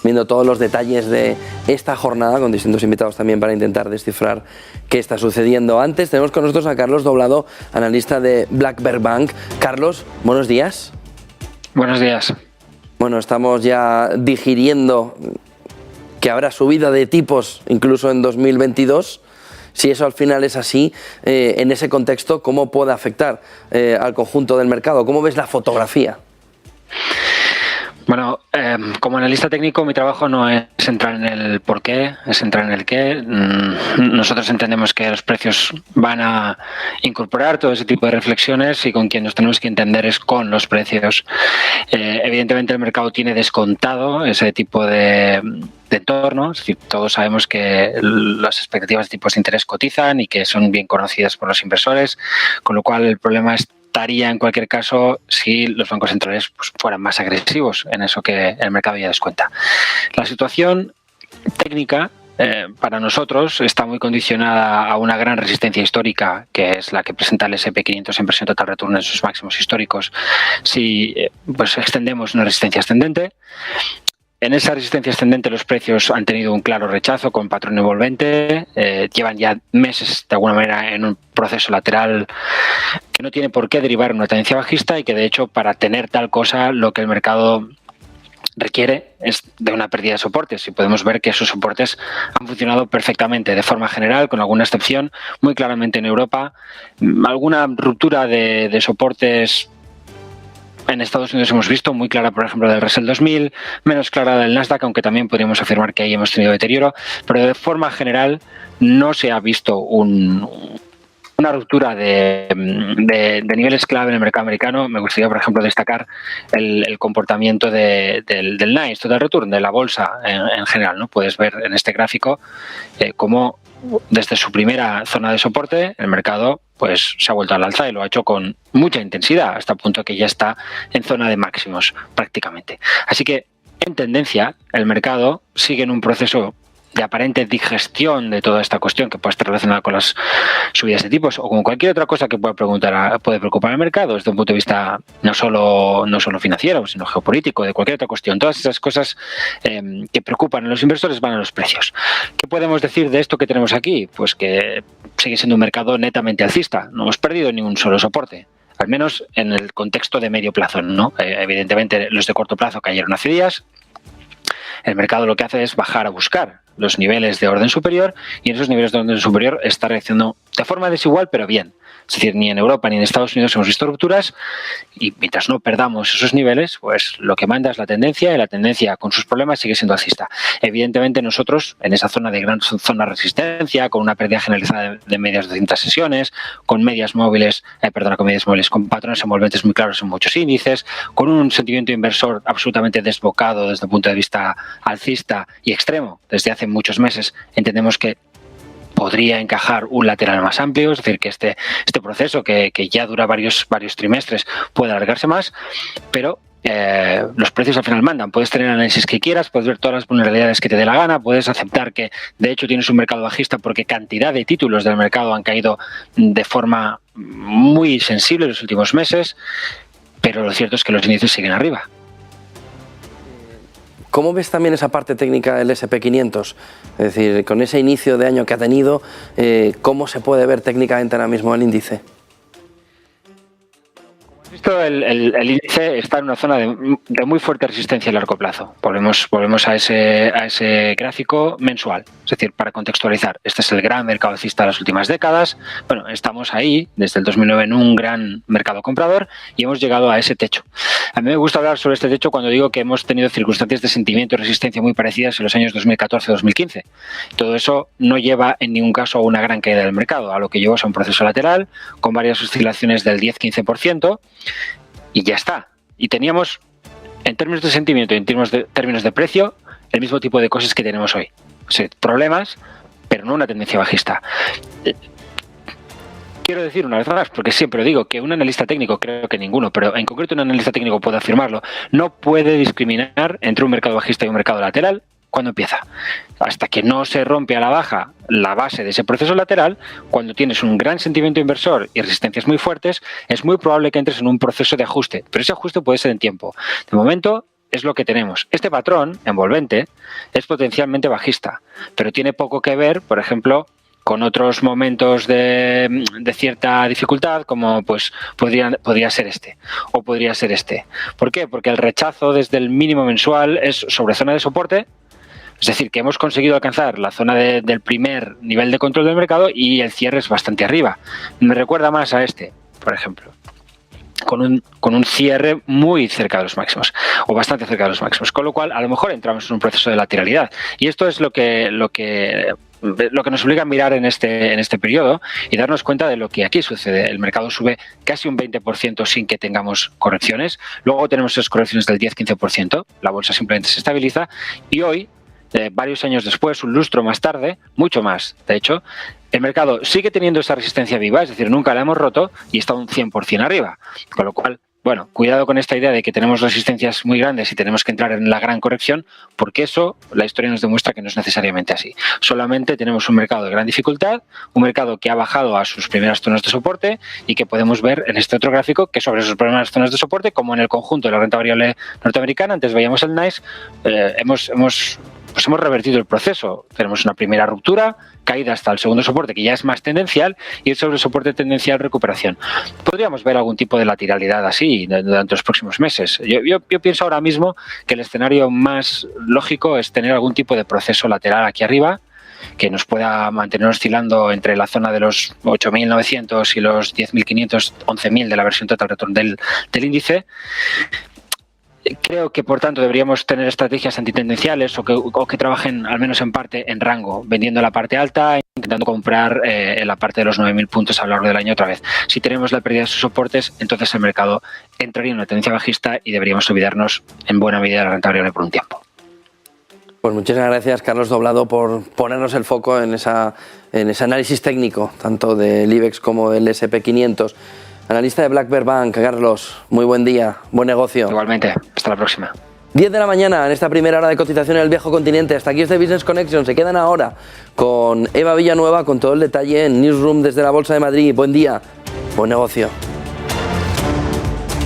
viendo todos los detalles de esta jornada con distintos invitados también para intentar descifrar qué está sucediendo. Antes tenemos con nosotros a Carlos Doblado, analista de Black Bear Bank. Carlos, buenos días. Buenos días. Bueno, estamos ya digiriendo que habrá subida de tipos incluso en 2022. Si eso al final es así, en ese contexto, ¿cómo puede afectar al conjunto del mercado? ¿Cómo ves la fotografía? Bueno, como analista técnico mi trabajo no es entrar en el por qué, es entrar en el qué. Nosotros entendemos que los precios van a incorporar todo ese tipo de reflexiones y con quien nos tenemos que entender es con los precios. Evidentemente el mercado tiene descontado ese tipo de entorno, es decir, todos sabemos que las expectativas de tipos de interés cotizan y que son bien conocidas por los inversores, con lo cual el problema estaría en cualquier caso si los bancos centrales pues, fueran más agresivos en eso que el mercado ya descuenta. La situación técnica para nosotros está muy condicionada a una gran resistencia histórica que es la que presenta el S&P 500 en versión total return en sus máximos históricos si pues extendemos una resistencia ascendente. En esa resistencia ascendente los precios han tenido un claro rechazo con patrón envolvente, llevan ya meses de alguna manera en un proceso lateral que no tiene por qué derivar en una tendencia bajista y que de hecho para tener tal cosa lo que el mercado requiere es de una pérdida de soportes y podemos ver que esos soportes han funcionado perfectamente de forma general, con alguna excepción, muy claramente en Europa, alguna ruptura de soportes. En Estados Unidos hemos visto muy clara, por ejemplo, del Russell 2000, menos clara del Nasdaq, aunque también podríamos afirmar que ahí hemos tenido deterioro, pero de forma general no se ha visto una ruptura de niveles clave en el mercado americano. Me gustaría, por ejemplo, destacar el comportamiento del NICE Total Return, de la bolsa en general, ¿no? Puedes ver en este gráfico cómo desde su primera zona de soporte el mercado pues se ha vuelto al alza y lo ha hecho con mucha intensidad hasta el punto que ya está en zona de máximos prácticamente. Así que en tendencia el mercado sigue en un proceso de aparente digestión de toda esta cuestión que puede estar relacionada con las subidas de tipos o con cualquier otra cosa que puede preocupar al mercado desde un punto de vista no solo financiero, sino geopolítico, de cualquier otra cuestión. Todas esas cosas que preocupan a los inversores van a los precios. ¿Qué podemos decir de esto que tenemos aquí? Pues que sigue siendo un mercado netamente alcista. No hemos perdido ni un solo soporte, al menos en el contexto de medio plazo, ¿no? Evidentemente los de corto plazo cayeron hace días. El mercado lo que hace es bajar a buscar los niveles de orden superior y en esos niveles de orden superior está reaccionando de forma desigual pero bien. Es decir, ni en Europa ni en Estados Unidos hemos visto rupturas y mientras no perdamos esos niveles, pues lo que manda es la tendencia y la tendencia con sus problemas sigue siendo alcista. Evidentemente nosotros en esa zona de gran zona de resistencia, con una pérdida generalizada de medias 200 sesiones, con medias móviles, con patrones envolventes muy claros en muchos índices, con un sentimiento inversor absolutamente desbocado desde el punto de vista alcista y extremo desde hace muchos meses, entendemos que podría encajar un lateral más amplio, es decir, que este proceso que ya dura varios trimestres puede alargarse más, pero los precios al final mandan. Puedes tener el análisis que quieras, puedes ver todas las vulnerabilidades que te dé la gana, puedes aceptar que de hecho tienes un mercado bajista porque cantidad de títulos del mercado han caído de forma muy sensible en los últimos meses, pero lo cierto es que los índices siguen arriba. ¿Cómo ves también esa parte técnica del S&P 500? Es decir, con ese inicio de año que ha tenido, ¿cómo se puede ver técnicamente ahora mismo el índice? El índice está en una zona de muy fuerte resistencia a largo plazo. Volvemos a ese gráfico mensual. Es decir, para contextualizar, este es el gran mercado alcista de las últimas décadas. Bueno, estamos ahí desde el 2009 en un gran mercado comprador y hemos llegado a ese techo. A mí me gusta hablar sobre este techo cuando digo que hemos tenido circunstancias de sentimiento y resistencia muy parecidas en los años 2014-2015. Todo eso no lleva en ningún caso a una gran caída del mercado, a lo que lleva a un proceso lateral con varias oscilaciones del 10-15%. Y ya está. Y teníamos, en términos de sentimiento y en términos de precio, el mismo tipo de cosas que tenemos hoy. O sea, problemas, pero no una tendencia bajista. Quiero decir una vez más, porque siempre digo que un analista técnico, creo que ninguno, pero en concreto un analista técnico puede afirmarlo, no puede discriminar entre un mercado bajista y un mercado lateral cuando empieza. Hasta que no se rompe a la baja la base de ese proceso lateral, cuando tienes un gran sentimiento inversor y resistencias muy fuertes, es muy probable que entres en un proceso de ajuste, pero ese ajuste puede ser en tiempo. De momento, es lo que tenemos. Este patrón envolvente es potencialmente bajista, pero tiene poco que ver, por ejemplo, con otros momentos de cierta dificultad, como pues podría ser este o podría ser este. ¿Por qué? Porque el rechazo desde el mínimo mensual es sobre zona de soporte, es decir, que hemos conseguido alcanzar la zona del primer nivel de control del mercado y el cierre es bastante arriba. Me recuerda más a este, por ejemplo, con un cierre muy cerca de los máximos o bastante cerca de los máximos, con lo cual a lo mejor entramos en un proceso de lateralidad y esto es lo que nos obliga a mirar en este periodo y darnos cuenta de lo que aquí sucede. El mercado sube casi un 20% sin que tengamos correcciones, luego tenemos esas correcciones del 10-15%, la bolsa simplemente se estabiliza y hoy, varios años después, un lustro más tarde, mucho más, de hecho, el mercado sigue teniendo esa resistencia viva, es decir, nunca la hemos roto y está un 100% arriba. Con lo cual, bueno, cuidado con esta idea de que tenemos resistencias muy grandes y tenemos que entrar en la gran corrección, porque eso, la historia nos demuestra que no es necesariamente así. Solamente tenemos un mercado de gran dificultad, un mercado que ha bajado a sus primeras zonas de soporte y que podemos ver en este otro gráfico que sobre sus primeras zonas de soporte, como en el conjunto de la renta variable norteamericana, antes veíamos el NICE, hemos revertido el proceso. Tenemos una primera ruptura, caída hasta el segundo soporte, que ya es más tendencial, y sobre el soporte tendencial recuperación. Podríamos ver algún tipo de lateralidad así durante los próximos meses. Yo pienso ahora mismo que el escenario más lógico es tener algún tipo de proceso lateral aquí arriba, que nos pueda mantener oscilando entre la zona de los 8.900 y los 10.500, 11.000 de la versión total return del índice. Creo que, por tanto, deberíamos tener estrategias antitendenciales o que trabajen, al menos en parte, en rango, vendiendo la parte alta, intentando comprar en la parte de los 9.000 puntos a lo largo del año otra vez. Si tenemos la pérdida de sus soportes, entonces el mercado entraría en una tendencia bajista y deberíamos olvidarnos en buena medida de la renta variable por un tiempo. Pues muchísimas gracias, Carlos Doblado, por ponernos el foco en ese análisis técnico, tanto del IBEX como del S&P 500. Analista de Black Bear Bank, Carlos, muy buen día, buen negocio. Igualmente, hasta la próxima. 10 de la mañana en esta primera hora de cotización en el viejo continente. Hasta aquí este Business Connection. Se quedan ahora con Eva Villanueva con todo el detalle en Newsroom desde la Bolsa de Madrid. Buen día, buen negocio.